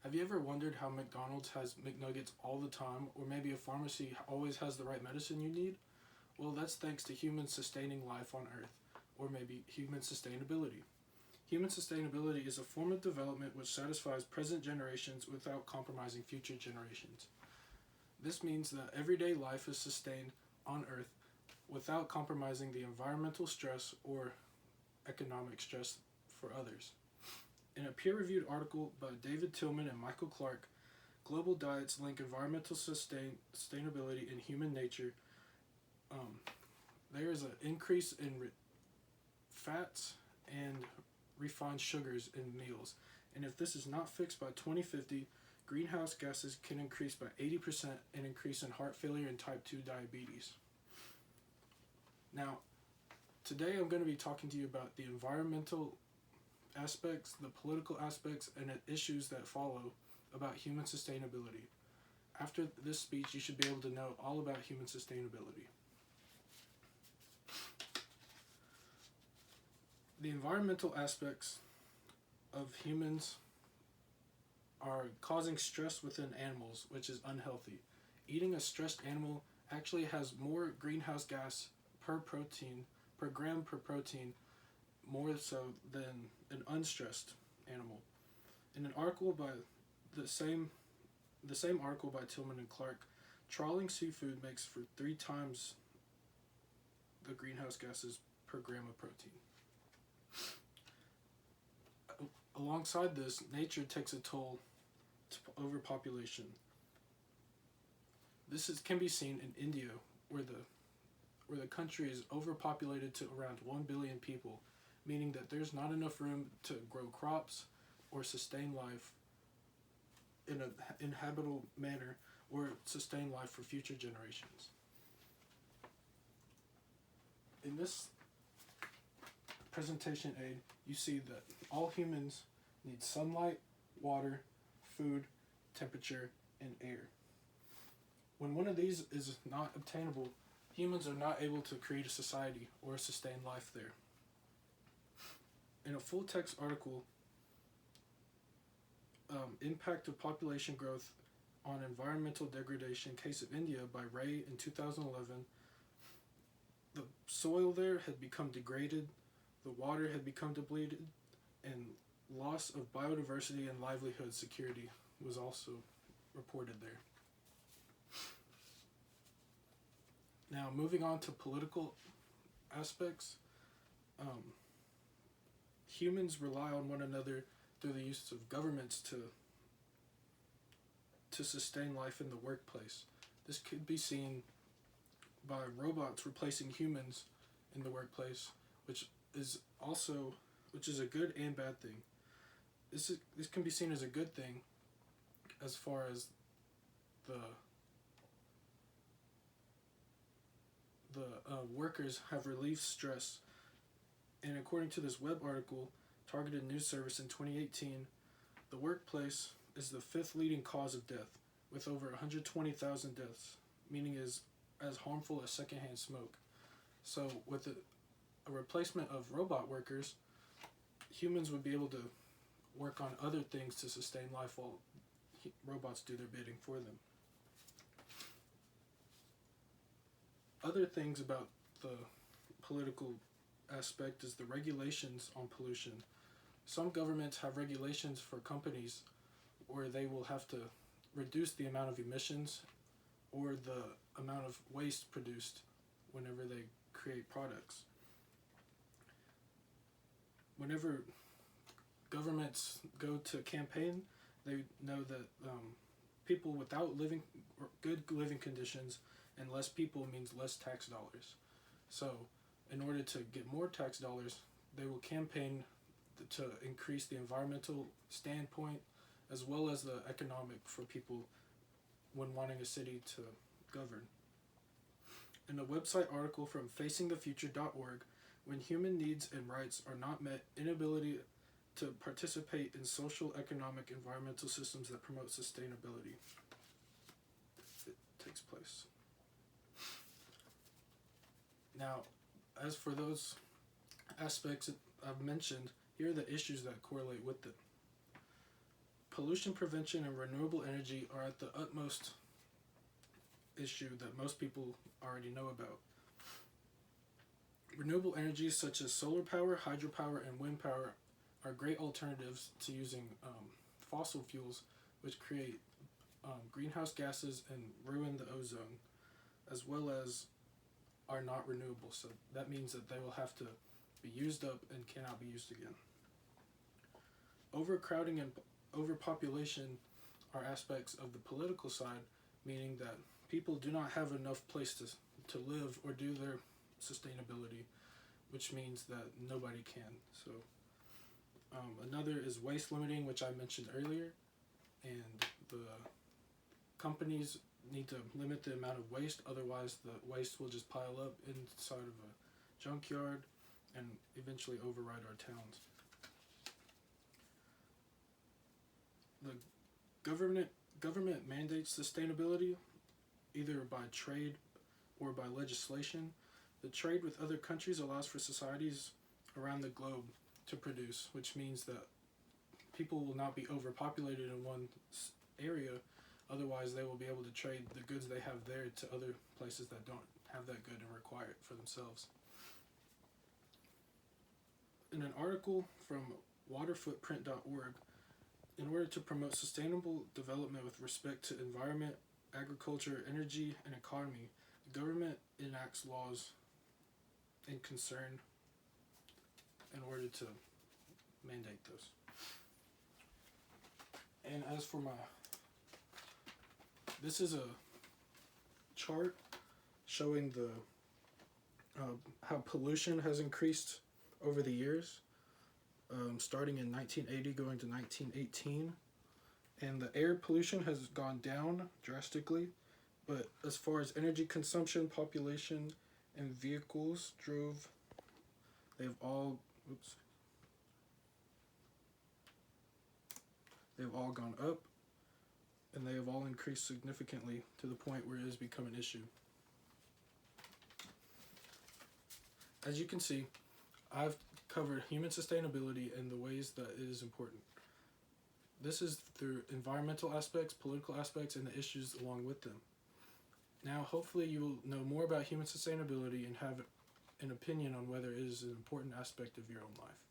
Have you ever wondered how McDonald's has McNuggets all the time, or maybe a pharmacy always has the right medicine you need? Well, that's thanks to humans sustaining life on Earth, or maybe human sustainability. Human sustainability is a form of development which satisfies present generations without compromising future generations. This means that everyday life is sustained on Earth without compromising the environmental stress or economic stress for others. In a peer reviewed article by David Tillman and Michael Clark, Global Diets Link Environmental Sustainability in Human Nature, um, there is an increase in fats and refined sugars in meals. And if this is not fixed by 2050, greenhouse gases can increase by 80% and increase in heart failure and type 2 diabetes. Now, today I'm going to be talking to you about the environmental aspects, the political aspects, and the issues that follow about human sustainability. After this speech, you should be able to know all about human sustainability. The environmental aspects of humans are causing stress within animals, which is unhealthy. Eating a stressed animal actually has more greenhouse gas per gram per protein, more so than an unstressed animal. In an article by the same article by Tillman and Clark, trawling seafood makes for 3 times the greenhouse gases per gram of protein. Alongside this, nature takes a toll to overpopulation. Can be seen in India, where the country is overpopulated to around 1 billion people, meaning that there's not enough room to grow crops or sustain life in an inhabitable manner or sustain life for future generations. In this presentation aid, you see that all humans need sunlight, water, food, temperature, and air. When one of these is not obtainable, humans are not able to create a society or sustain life there. In a full text article, Impact of Population Growth on Environmental Degradation, Case of India by Ray in 2011, the soil there had become degraded, the water had become depleted, and loss of biodiversity and livelihood security was also reported there. Now, moving on to political aspects, humans rely on one another through the use of governments to sustain life in the workplace. This could be seen by robots replacing humans in the workplace, which is a good and bad thing. This can be seen as a good thing as far as the workers have relieved stress. And according to this web article, Targeted News Service in 2018, the workplace is the 5th leading cause of death, with over 120,000 deaths, meaning is as harmful as secondhand smoke. So with a replacement of robot workers, humans would be able to work on other things to sustain life while robots do their bidding for them. Other things about the political aspect is the regulations on pollution. Some governments have regulations for companies where they will have to reduce the amount of emissions or the amount of waste produced whenever they create products. Whenever governments go to campaign, they know that people without good living conditions and less people means less tax dollars. So in order to get more tax dollars, they will campaign to increase the environmental standpoint as well as the economic for people when wanting a city to govern. In a website article from facingthefuture.org, when human needs and rights are not met, inability to participate in social, economic, environmental systems that promote sustainability takes place. Now, as for those aspects I've mentioned, here are the issues that correlate with it. pollution prevention and renewable energy are at the utmost issue that most people already know about. Renewable energies such as solar power, hydropower, and wind power are great alternatives to using fossil fuels, which create greenhouse gases and ruin the ozone, as well as are not renewable. So that means that they will have to be used up and cannot be used again. Overcrowding and overpopulation are aspects of the political side, meaning that people do not have enough place to live or do their sustainability, which means that nobody can. So another is waste limiting, which I mentioned earlier, and the companies need to limit the amount of waste, otherwise the waste will just pile up inside of a junkyard and eventually override our towns. The government mandates sustainability either by trade or by legislation. The trade with other countries allows for societies around the globe to produce, which means that people will not be overpopulated in one area. Otherwise, they will be able to trade the goods they have there to other places that don't have that good and require it for themselves. In an article from waterfootprint.org, in order to promote sustainable development with respect to environment, agriculture, energy, and economy, the government enacts laws in concern in order to mandate those. And as for this is a chart showing the how pollution has increased over the years, starting in 1980 going to 1918, and the air pollution has gone down drastically, but as far as energy consumption, population, and vehicles they've all gone up, and they have all increased significantly to the point where it has become an issue. As you can see, I've covered human sustainability and the ways that it is important. This is through environmental aspects, political aspects, and the issues along with them. Now, hopefully you will know more about human sustainability and have an opinion on whether it is an important aspect of your own life.